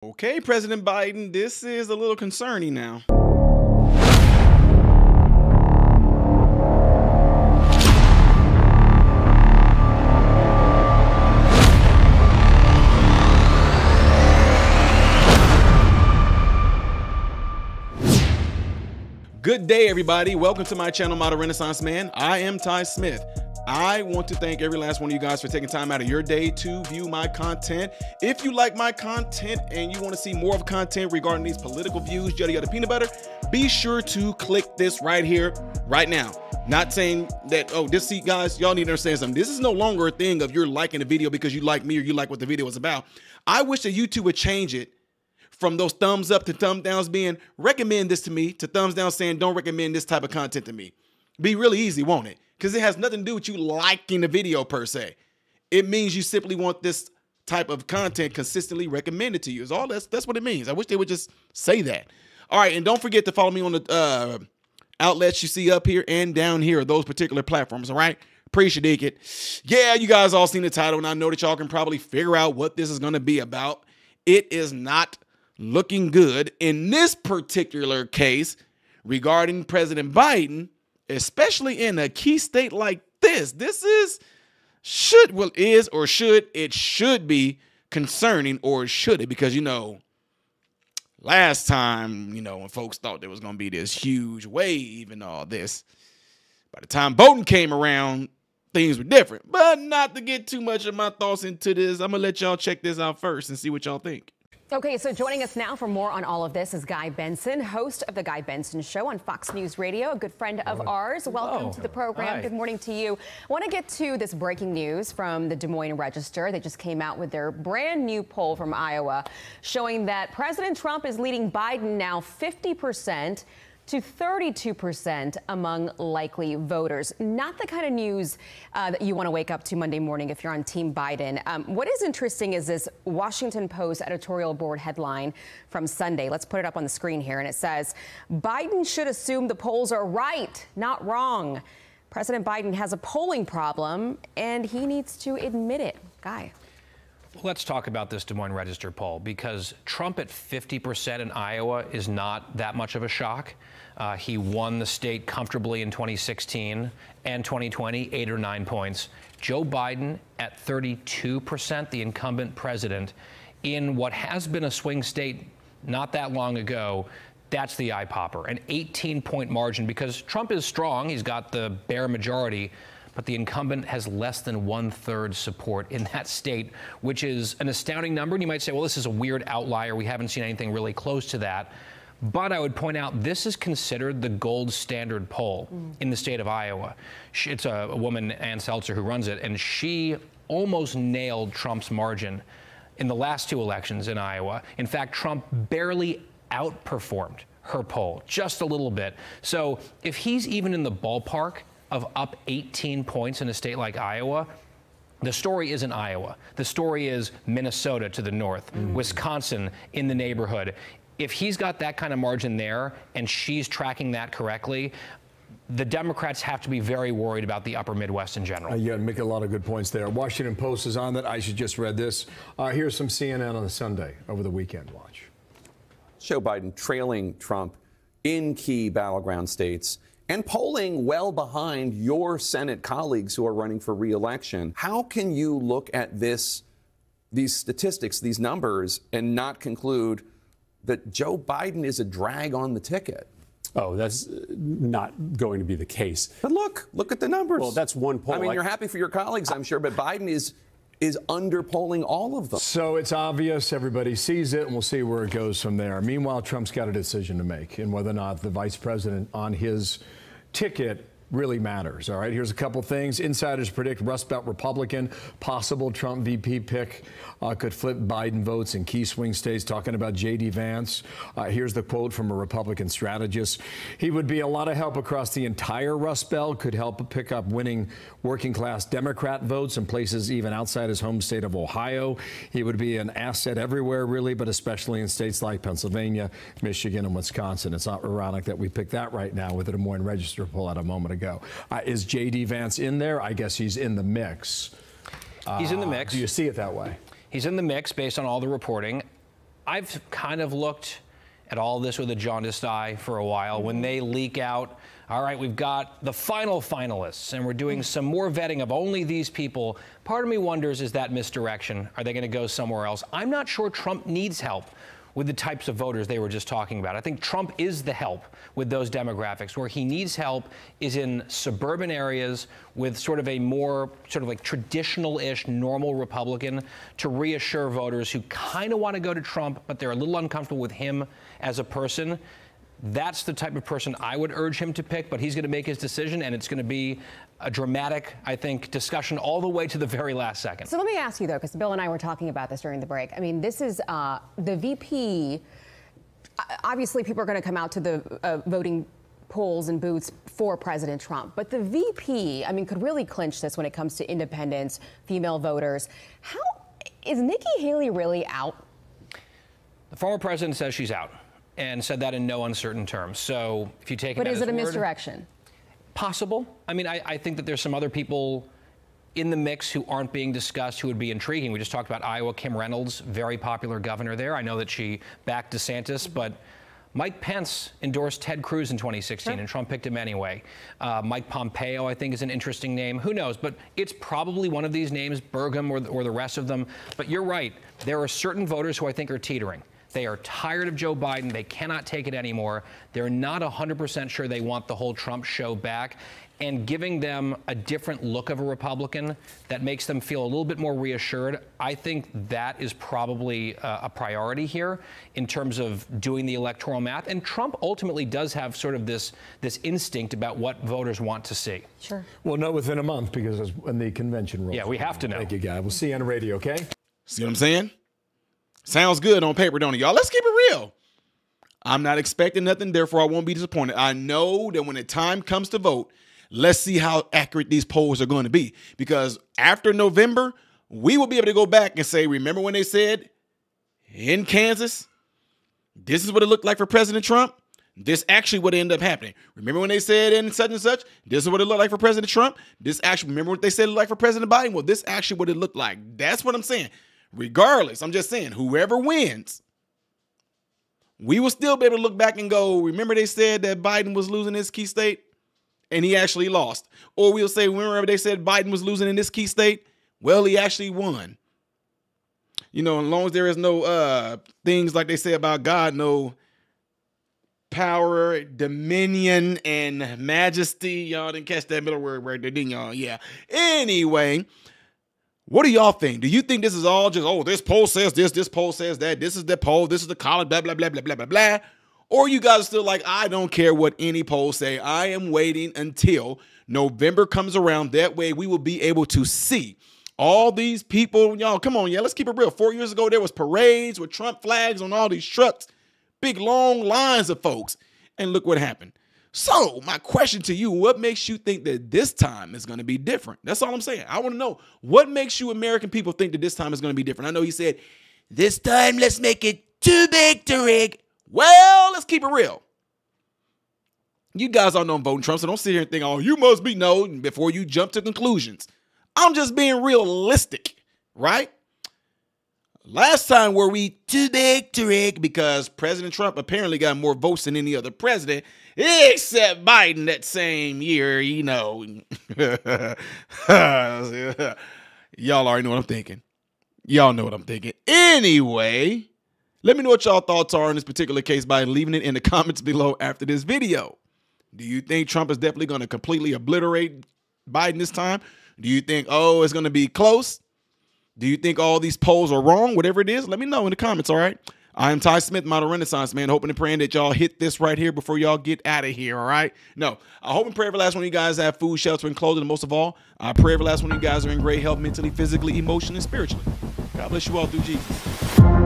Okay, President Biden, this is a little concerning now. Good day, everybody. Welcome to my channel, Model Renaissance Man. I am Ty Smith. I want to thank every last one of you guys for taking time out of your day to view my content. If you like my content and you want to see more of content regarding these political views, yada peanut butter, be sure to click this right here, right now. Not saying that, oh, this, see, guys, y'all need to understand something. This is no longer a thing of you're liking a video because you like me or you like what the video is about. I wish that YouTube would change it from those thumbs up to thumb downs being recommend this to me to thumbs down saying don't recommend this type of content to me. Be really easy, won't it? Because it has nothing to do with you liking the video per se. It means you simply want this type of content consistently recommended to you. Is all that's what it means. I wish they would just say that. All right, and don't forget to follow me on the outlets you see up here and down here, those particular platforms, all right? Appreciate it. Yeah, you guys all seen the title, and I know that y'all can probably figure out what this is going to be about. It is not looking good in this particular case regarding President Biden, especially in a key state like this. This should be concerning, or should it? Because, you know, last time, you know, when folks thought there was going to be this huge wave and all this, by the time voting came around, things were different. But not to get too much of my thoughts into this, I'm going to let y'all check this out first and see what y'all think. Okay, so joining us now for more on all of this is Guy Benson, host of The Guy Benson Show on Fox News Radio, a good friend of ours. Welcome to the program. Hi. Good morning to you. I want to get to this breaking news from the Des Moines Register. They just came out with their brand new poll from Iowa showing that President Trump is leading Biden now 50% to 32% among likely voters. Not the kind of news that you want to wake up to Monday morning if you're on Team Biden. What is interesting is this Washington Post editorial board headline from Sunday. Let's put it up on the screen here. And it says, Biden should assume the polls are right, not wrong. President Biden has a polling problem and he needs to admit it. Guy. Let's talk about this Des Moines Register poll, because Trump at 50% in Iowa is not that much of a shock. He won the state comfortably in 2016 and 2020, 8 or 9 points. Joe Biden at 32%, the incumbent president, in what has been a swing state not that long ago. That's the eye popper, an 18-point margin, because Trump is strong. He's got the bare majority, but the incumbent has less than 1/3 support in that state, which is an astounding number. And you might say, well, this is a weird outlier. We haven't seen anything really close to that. But I would point out this is considered the gold standard poll in the state of Iowa. It's a woman, Ann Seltzer, who runs it, and she almost nailed Trump's margin in the last 2 elections in Iowa. In fact, Trump barely outperformed her poll, just a little bit. So if he's even in the ballpark of up 18 points in a state like Iowa, the story isn't Iowa. The story is Minnesota to the north, Wisconsin in the neighborhood. If he's got that kind of margin there and she's tracking that correctly, the Democrats have to be very worried about the upper Midwest in general. Yeah, make a lot of good points there. Washington Post is on that. I should just read this. Here's some CNN on the Sunday over the weekend. Watch. Joe Biden trailing Trump in key battleground states and polling well behind your Senate colleagues who are running for re-election. How can you look at these statistics, these numbers, and not conclude that Joe Biden is a drag on the ticket? Oh, that's not going to be the case. But look at the numbers. Well, that's one poll. I mean, you're happy for your colleagues, I'm sure, but Biden is underpolling all of them. So it's obvious, everybody sees it, and we'll see where it goes from there. Meanwhile, Trump's got a decision to make in whether or not the vice president on his ticket really matters. All right, here's a couple things. Insiders predict Rust Belt Republican, possible Trump VP pick could flip Biden votes in key swing states, talking about J.D. Vance. Here's the quote from a Republican strategist. He would be a lot of help across the entire Rust Belt, could help pick up winning working class Democrat votes in places even outside his home state of Ohio. He would be an asset everywhere, really, but especially in states like Pennsylvania, Michigan, and Wisconsin. It's not ironic that we picked that right now with the Des Moines Register poll out a moment ago. Is J.D. Vance in there? I guess he's in the mix. He's in the mix. Do you see it that way? He's in the mix based on all the reporting. I've kind of looked at all this with a jaundiced eye for a while. When they leak out, all right, we've got the final finalists, and we're doing some more vetting of only these people. Part of me wonders, is that misdirection? Are they going to go somewhere else? I'm not sure Trump needs help with the types of voters they were just talking about. I think Trump is the help with those demographics. Where he needs help is in suburban areas with sort of a more sort of like traditional-ish normal Republican to reassure voters who kind of want to go to Trump, but they're a little uncomfortable with him as a person. That's the type of person I would urge him to pick, but he's going to make his decision, and it's going to be a dramatic, I think, discussion all the way to the very last second. So let me ask you, though, because Bill and I were talking about this during the break. I mean, this is the VP. Obviously, people are going to come out to the voting polls and booths for President Trump. But the VP, I mean, could really clinch this when it comes to independents, female voters. How is Nikki Haley really out? The former president says she's out, and said that in no uncertain terms. So if you take it, but is it a word, misdirection? Possible. I mean, I think that there's some other people in the mix who aren't being discussed who would be intriguing. We just talked about Iowa. Kim Reynolds, very popular governor there. I know that she backed DeSantis, but Mike Pence endorsed Ted Cruz in 2016, and Trump picked him anyway. Mike Pompeo, I think, is an interesting name. Who knows? But it's probably one of these names, Burgum or the rest of them. But you're right. There are certain voters who I think are teetering. They are tired of Joe Biden. They cannot take it anymore. They're not 100% sure they want the whole Trump show back. And giving them a different look of a Republican that makes them feel a little bit more reassured, I think that is probably a priority here in terms of doing the electoral math. And Trump ultimately does have sort of this instinct about what voters want to see. Sure. We'll know within a month because that's when the convention rolls. Yeah, we have to know. Thank you, guys. We'll see you on the radio, okay? See what I'm saying? Sounds good on paper, don't it, y'all? Let's keep it real. I'm not expecting nothing, therefore I won't be disappointed. I know that when the time comes to vote, let's see how accurate these polls are going to be. Because after November, we will be able to go back and say, remember when they said in Kansas, this is what it looked like for President Trump? This actually would end up happening. Remember when they said in such and such, this is what it looked like for President Trump? This actually, remember what they said it looked like for President Biden? Well, this actually what it looked like. That's what I'm saying. Regardless, I'm just saying, whoever wins, we will still be able to look back and go, remember they said that Biden was losing this key state and he actually lost. Or we'll say, remember they said Biden was losing in this key state? Well, he actually won. You know, as long as there is no things like they say about God, no power, dominion, and majesty. Y'all didn't catch that middle word right there, didn't y'all? Yeah. Anyway, what do y'all think? Do you think this is all just, oh, this poll says this poll says that, this is the poll, this is the college, blah, blah, blah, blah, blah, blah, blah? Or you guys are still like, I don't care what any poll say. I am waiting until November comes around. That way we will be able to see all these people. Y'all, come on, yeah, let's keep it real. 4 years ago, there was parades with Trump flags on all these trucks, big long lines of folks. And look what happened. So my question to you, what makes you think that this time is going to be different? That's all I'm saying. I want to know, what makes you American people think that this time is going to be different? I know he said, this time let's make it too big to rig. Well, let's keep it real. You guys all know I'm voting Trump, so don't sit here and think, oh, you must be no, before you jump to conclusions. I'm just being realistic, right? Last time were we too big to rig because President Trump apparently got more votes than any other president, except Biden that same year, you know. Y'all already know what I'm thinking. Y'all know what I'm thinking. Anyway, let me know what y'all thoughts are in this particular case by leaving it in the comments below after this video. Do you think Trump is definitely going to completely obliterate Biden this time? Do you think, oh, it's going to be close? Do you think all these polls are wrong? Whatever it is, let me know in the comments, all right? I'm Ty Smith, Model Renaissance Man, hoping and praying that y'all hit this right here before y'all get out of here, all right? No, I hope and pray every last one of you guys have food, shelter, and clothing, and most of all, I pray every last one of you guys are in great health mentally, physically, emotionally, and spiritually. God bless you all through Jesus.